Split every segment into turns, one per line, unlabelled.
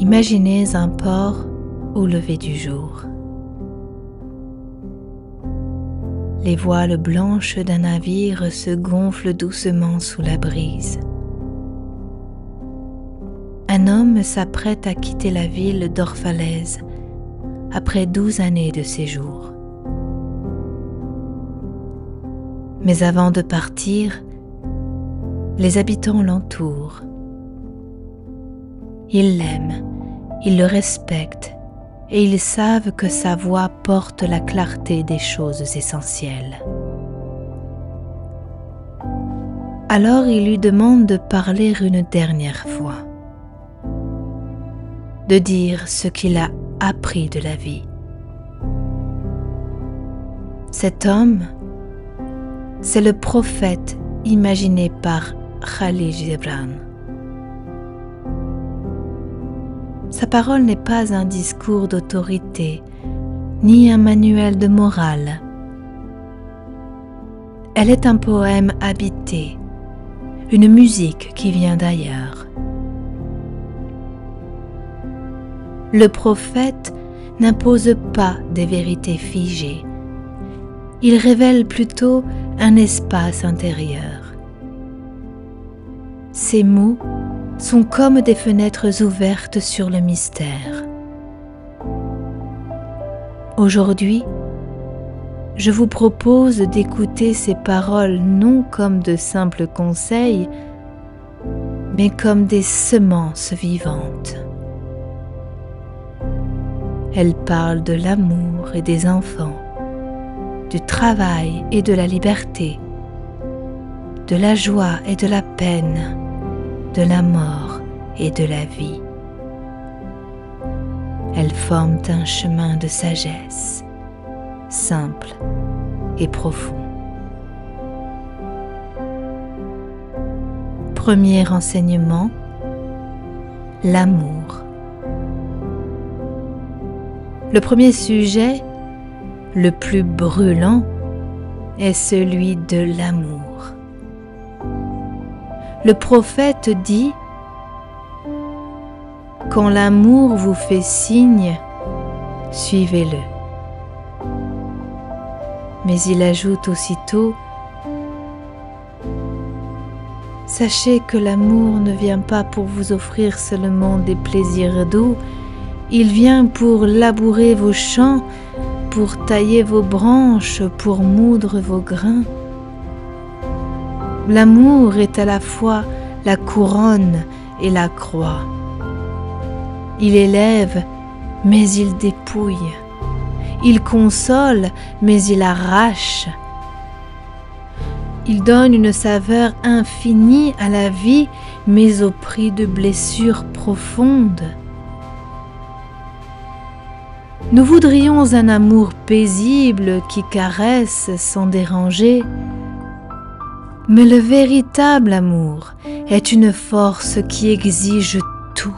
Imaginez un port au lever du jour. Les voiles blanches d'un navire se gonflent doucement sous la brise. Un homme s'apprête à quitter la ville d'Orphalaise après 12 années de séjour. Mais avant de partir, les habitants l'entourent. Ils l'aiment, ils le respectent et ils savent que sa voix porte la clarté des choses essentielles. Alors ils lui demandent de parler une dernière fois, de dire ce qu'il a appris de la vie. Cet homme, c'est le prophète imaginé par Khalil Gibran. Sa parole n'est pas un discours d'autorité, ni un manuel de morale. Elle est un poème habité, une musique qui vient d'ailleurs. Le prophète n'impose pas des vérités figées. Il révèle plutôt un espace intérieur. Ses mots sont comme des fenêtres ouvertes sur le mystère. Aujourd'hui, je vous propose d'écouter ces paroles non comme de simples conseils, mais comme des semences vivantes. Elles parlent de l'amour et des enfants, du travail et de la liberté, de la joie et de la peine, de la mort et de la vie. Elles forment un chemin de sagesse, simple et profond. Premier enseignement, l'amour. Le premier sujet, le plus brûlant, est celui de l'amour. Le prophète dit « Quand l'amour vous fait signe, suivez-le. » Mais il ajoute aussitôt « Sachez que l'amour ne vient pas pour vous offrir seulement des plaisirs doux, il vient pour labourer vos champs, pour tailler vos branches, pour moudre vos grains. L'amour est à la fois la couronne et la croix. Il élève, mais il dépouille. Il console, mais il arrache. Il donne une saveur infinie à la vie, mais au prix de blessures profondes. Nous voudrions un amour paisible qui caresse sans déranger, mais le véritable amour est une force qui exige tout.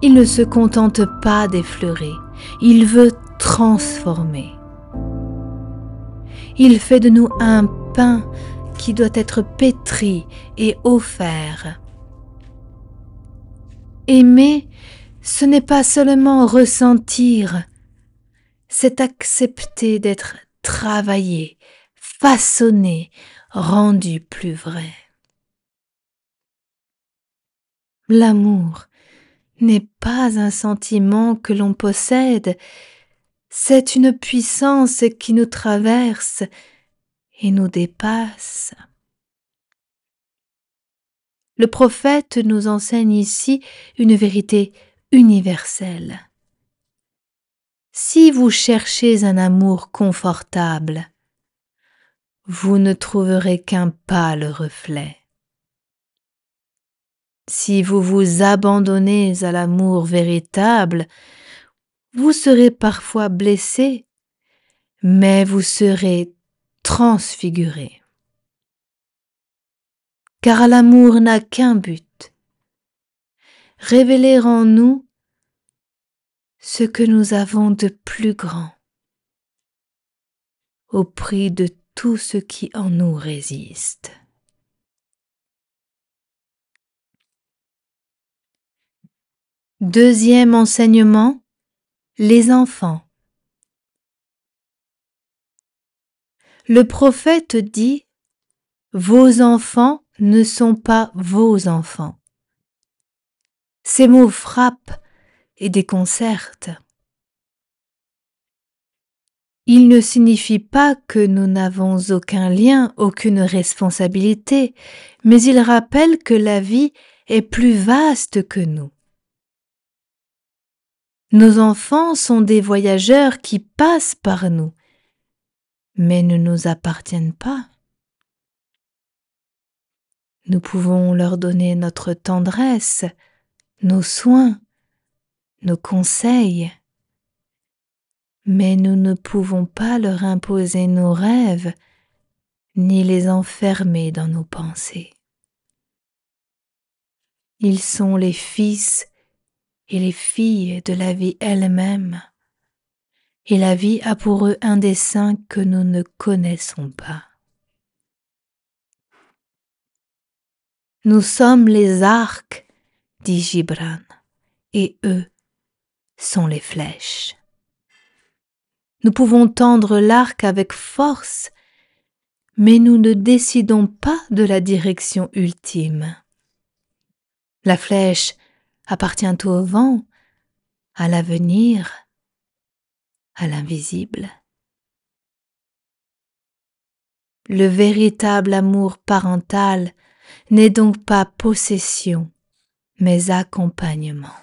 Il ne se contente pas d'effleurer, il veut transformer. Il fait de nous un pain qui doit être pétri et offert. Aimer, ce n'est pas seulement ressentir, c'est accepter d'être travaillé, façonné, rendu plus vrai. L'amour n'est pas un sentiment que l'on possède, c'est une puissance qui nous traverse et nous dépasse. Le prophète nous enseigne ici une vérité universelle. Si vous cherchez un amour confortable, vous ne trouverez qu'un pâle reflet. Si vous vous abandonnez à l'amour véritable, vous serez parfois blessé, mais vous serez transfiguré. Car l'amour n'a qu'un but, révéler en nous ce que nous avons de plus grand, au prix de tout ce qui en nous résiste. Deuxième enseignement, les enfants. Le prophète dit, « Vos enfants ne sont pas vos enfants. » Ces mots frappent et déconcertent. Il ne signifie pas que nous n'avons aucun lien, aucune responsabilité, mais il rappelle que la vie est plus vaste que nous. Nos enfants sont des voyageurs qui passent par nous, mais ne nous appartiennent pas. Nous pouvons leur donner notre tendresse, nos soins, nos conseils, mais nous ne pouvons pas leur imposer nos rêves ni les enfermer dans nos pensées. Ils sont les fils et les filles de la vie elle-même, et la vie a pour eux un dessein que nous ne connaissons pas. Nous sommes les arcs, dit Gibran, et eux sont les flèches. Nous pouvons tendre l'arc avec force, mais nous ne décidons pas de la direction ultime. La flèche appartient au vent, à l'avenir, à l'invisible. Le véritable amour parental n'est donc pas possession, mais accompagnement.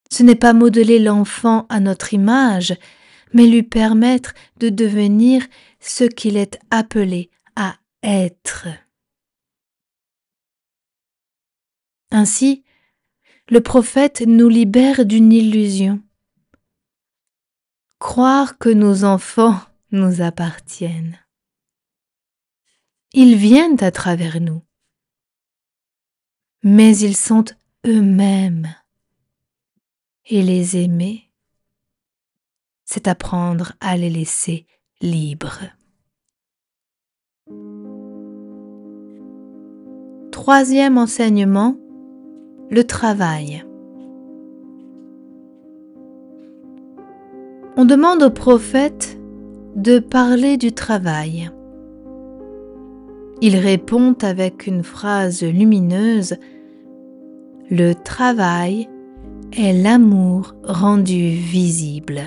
Ce n'est pas modeler l'enfant à notre image, mais lui permettre de devenir ce qu'il est appelé à être. Ainsi, le prophète nous libère d'une illusion. Croire que nos enfants nous appartiennent. Ils viennent à travers nous, mais ils sont eux-mêmes. Et les aimer, c'est apprendre à les laisser libres. Troisième enseignement, le travail. On demande au prophète de parler du travail. Il répond avec une phrase lumineuse, « Le travail est l'amour rendu visible. »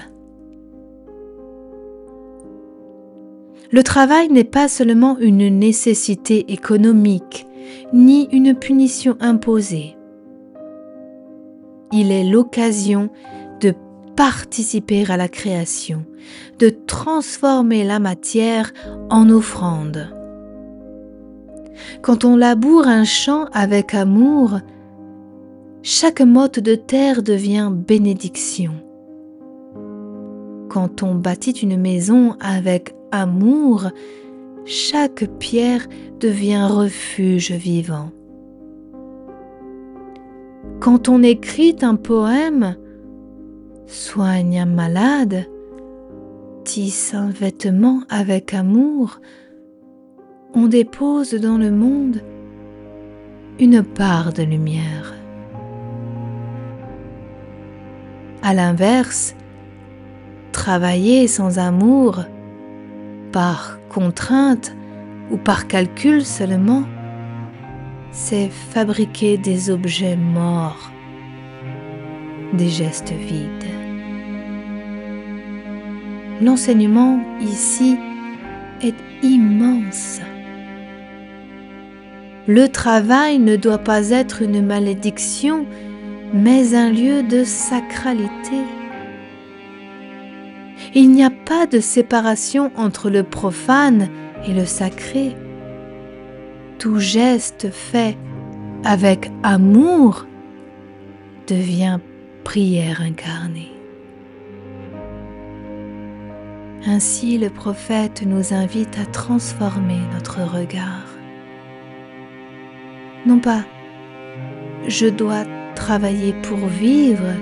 Le travail n'est pas seulement une nécessité économique, ni une punition imposée. Il est l'occasion de participer à la création, de transformer la matière en offrande. Quand on laboure un champ avec amour, chaque motte de terre devient bénédiction. Quand on bâtit une maison avec amour, chaque pierre devient refuge vivant. Quand on écrit un poème, soigne un malade, tisse un vêtement avec amour, on dépose dans le monde une part de lumière. À l'inverse, travailler sans amour, par contrainte ou par calcul seulement, c'est fabriquer des objets morts, des gestes vides. L'enseignement ici est immense. Le travail ne doit pas être une malédiction, mais un lieu de sacralité. Il n'y a pas de séparation entre le profane et le sacré. Tout geste fait avec amour devient prière incarnée. Ainsi, le prophète nous invite à transformer notre regard. Non pas « je dois travailler pour vivre »,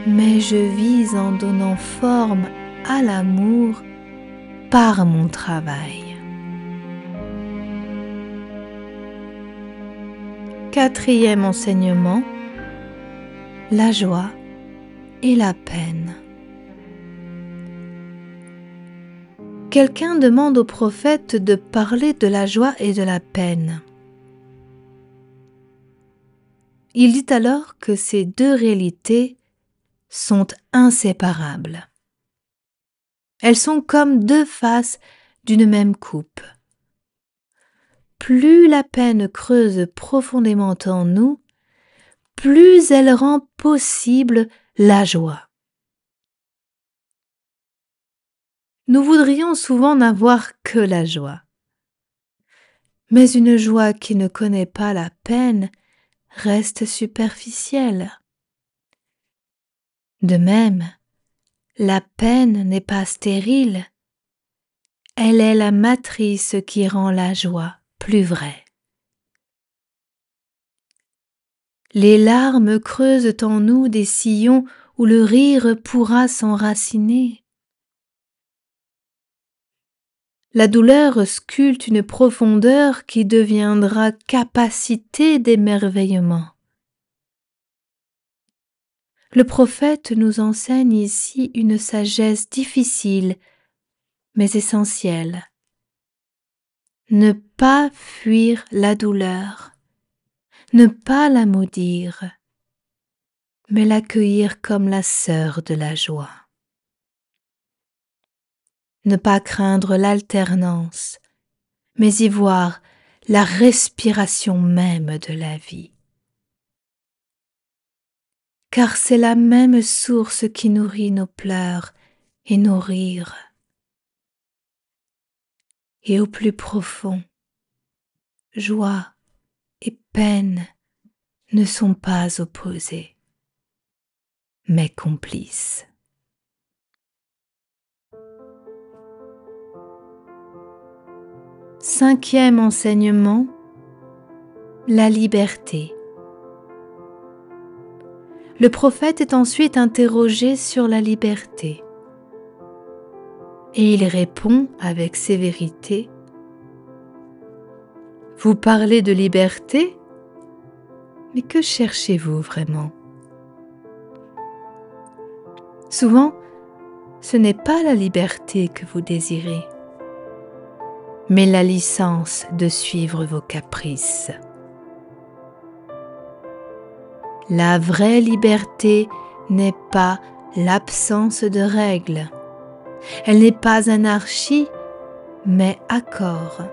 mais je vis en donnant forme à l'amour par mon travail. 4e enseignement, la joie et la peine. Quelqu'un demande au prophète de parler de la joie et de la peine. Il dit alors que ces deux réalités sont inséparables. Elles sont comme deux faces d'une même coupe. Plus la peine creuse profondément en nous, plus elle rend possible la joie. Nous voudrions souvent n'avoir que la joie. Mais une joie qui ne connaît pas la peine reste superficielle. De même, la peine n'est pas stérile. Elle est la matrice qui rend la joie plus vraie. Les larmes creusent en nous des sillons où le rire pourra s'enraciner. La douleur sculpte une profondeur qui deviendra capacité d'émerveillement. Le prophète nous enseigne ici une sagesse difficile, mais essentielle. Ne pas fuir la douleur, ne pas la maudire, mais l'accueillir comme la sœur de la joie. Ne pas craindre l'alternance, mais y voir la respiration même de la vie. Car c'est la même source qui nourrit nos pleurs et nos rires. Et au plus profond, joie et peine ne sont pas opposées, mais complices. Cinquième enseignement, la liberté. Le prophète est ensuite interrogé sur la liberté. Et il répond avec sévérité: « Vous parlez de liberté, mais que cherchez-vous vraiment ? Souvent, ce n'est pas la liberté que vous désirez, mais la licence de suivre vos caprices. La vraie liberté n'est pas l'absence de règles. Elle n'est pas anarchie, mais accord.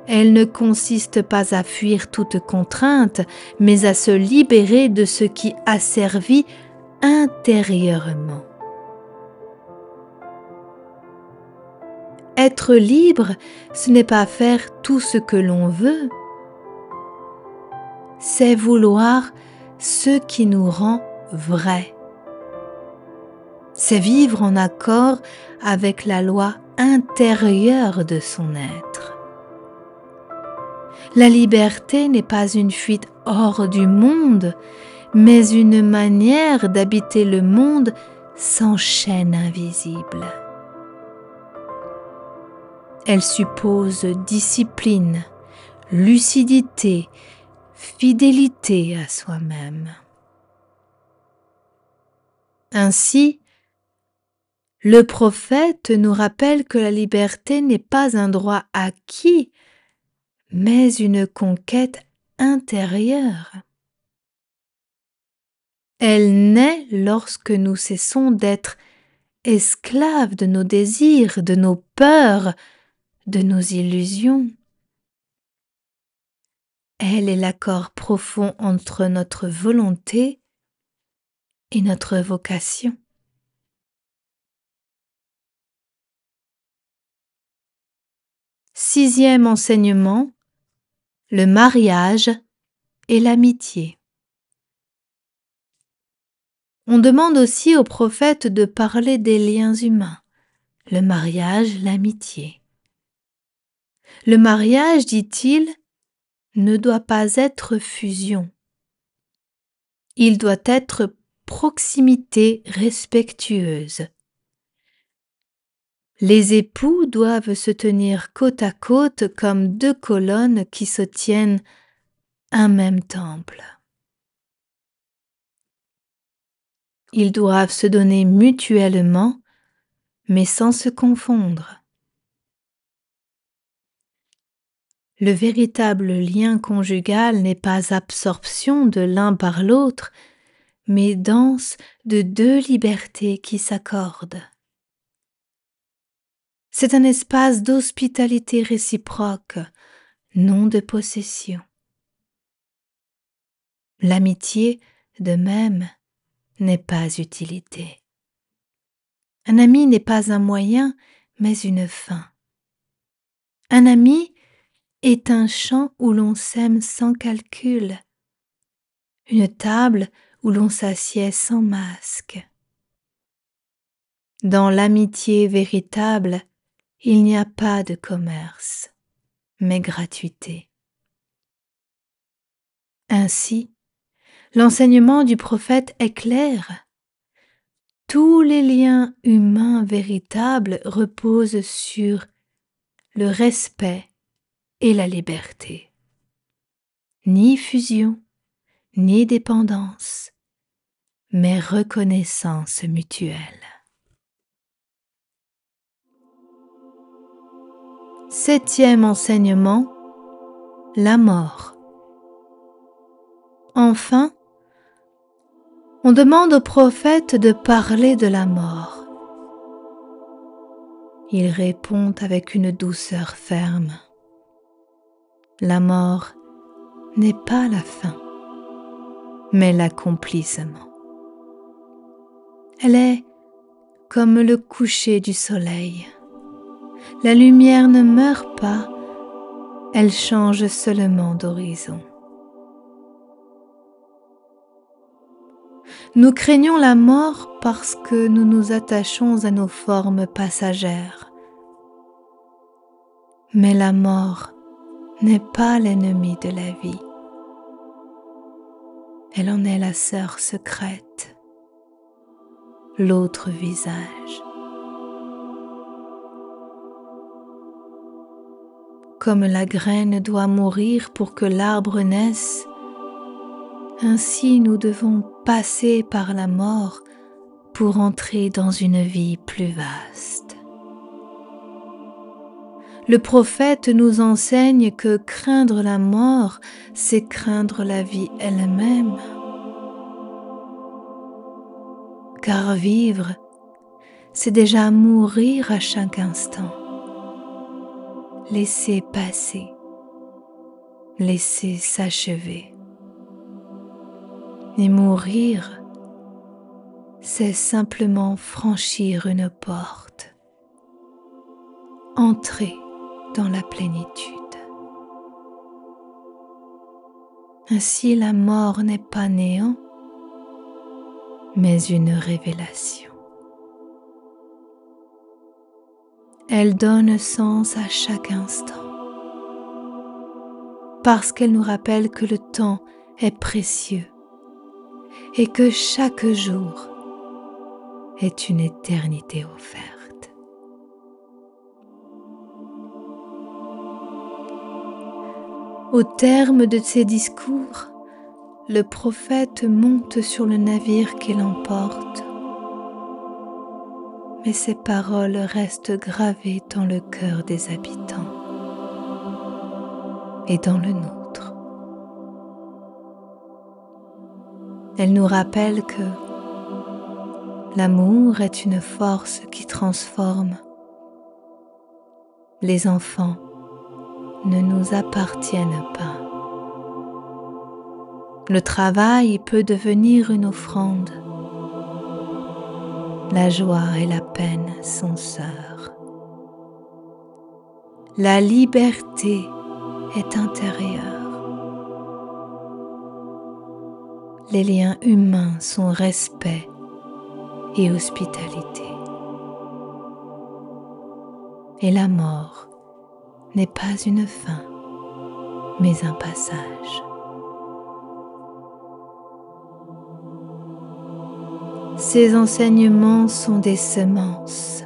Elle ne consiste pas à fuir toute contrainte, mais à se libérer de ce qui asservit intérieurement. Être libre, ce n'est pas faire tout ce que l'on veut, c'est vouloir ce qui nous rend vrais. C'est vivre en accord avec la loi intérieure de son être. La liberté n'est pas une fuite hors du monde, mais une manière d'habiter le monde sans chaîne invisible. Elle suppose discipline, lucidité, fidélité à soi-même. Ainsi, le prophète nous rappelle que la liberté n'est pas un droit acquis, mais une conquête intérieure. Elle naît lorsque nous cessons d'être esclaves de nos désirs, de nos peurs, de nos illusions. Elle est l'accord profond entre notre volonté et notre vocation. Sixième enseignement, le mariage et l'amitié. On demande aussi au prophète de parler des liens humains, le mariage, l'amitié. Le mariage, dit-il, ne doit pas être fusion. Il doit être proximité respectueuse. Les époux doivent se tenir côte à côte comme deux colonnes qui se tiennent un même temple. Ils doivent se donner mutuellement, mais sans se confondre. Le véritable lien conjugal n'est pas absorption de l'un par l'autre, mais danse de deux libertés qui s'accordent. C'est un espace d'hospitalité réciproque, non de possession. L'amitié, de même, n'est pas utilité. Un ami n'est pas un moyen, mais une fin. Un ami est un champ où l'on sème sans calcul, une table où l'on s'assied sans masque. Dans l'amitié véritable, il n'y a pas de commerce, mais gratuité. Ainsi, l'enseignement du prophète est clair. Tous les liens humains véritables reposent sur le respect et la liberté. Ni fusion, ni dépendance, mais reconnaissance mutuelle. Septième enseignement, la mort. Enfin, on demande au prophète de parler de la mort. Il répond avec une douceur ferme. La mort n'est pas la fin, mais l'accomplissement. Elle est comme le coucher du soleil. La lumière ne meurt pas, elle change seulement d'horizon. Nous craignons la mort parce que nous nous attachons à nos formes passagères. Mais la mort n'est pas l'ennemi de la vie. Elle en est la sœur secrète, l'autre visage. Comme la graine doit mourir pour que l'arbre naisse, ainsi nous devons passer par la mort pour entrer dans une vie plus vaste. Le prophète nous enseigne que craindre la mort, c'est craindre la vie elle-même. Car vivre, c'est déjà mourir à chaque instant. Laisser passer, laisser s'achever. Et mourir, c'est simplement franchir une porte, entrer dans la plénitude. Ainsi, la mort n'est pas néant, mais une révélation. Elle donne sens à chaque instant, parce qu'elle nous rappelle que le temps est précieux et que chaque jour est une éternité offerte. Au terme de ces discours, le prophète monte sur le navire qui l'emporte. Mais ces paroles restent gravées dans le cœur des habitants et dans le nôtre. Elles nous rappellent que l'amour est une force qui transforme. Les enfants ne nous appartiennent pas. Le travail peut devenir une offrande. La joie et la peine sont sœurs. La liberté est intérieure. Les liens humains sont respect et hospitalité. Et la mort n'est pas une fin, mais un passage. Ces enseignements sont des semences.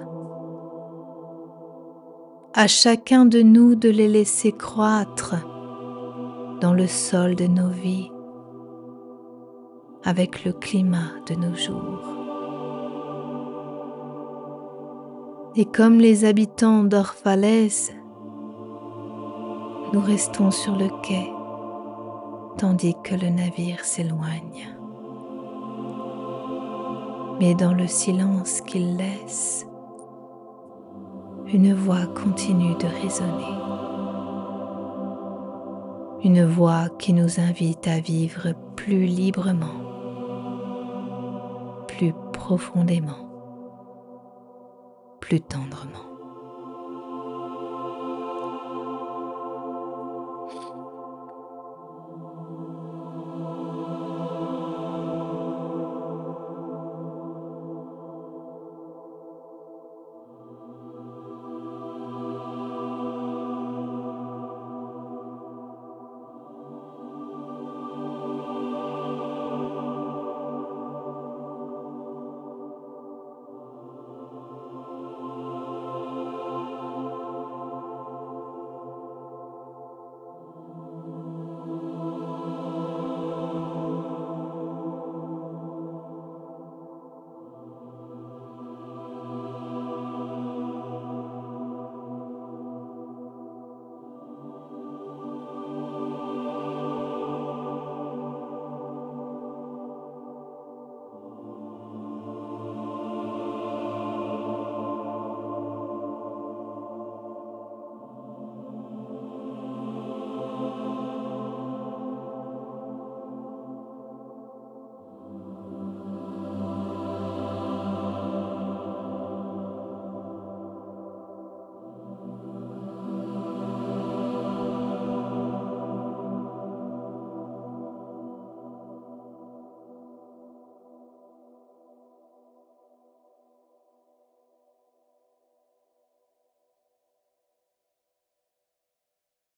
À chacun de nous de les laisser croître dans le sol de nos vies, avec le climat de nos jours. Et comme les habitants d'Orphalaise, nous restons sur le quai, tandis que le navire s'éloigne. Mais dans le silence qu'il laisse, une voix continue de résonner. Une voix qui nous invite à vivre plus librement, plus profondément, plus tendrement.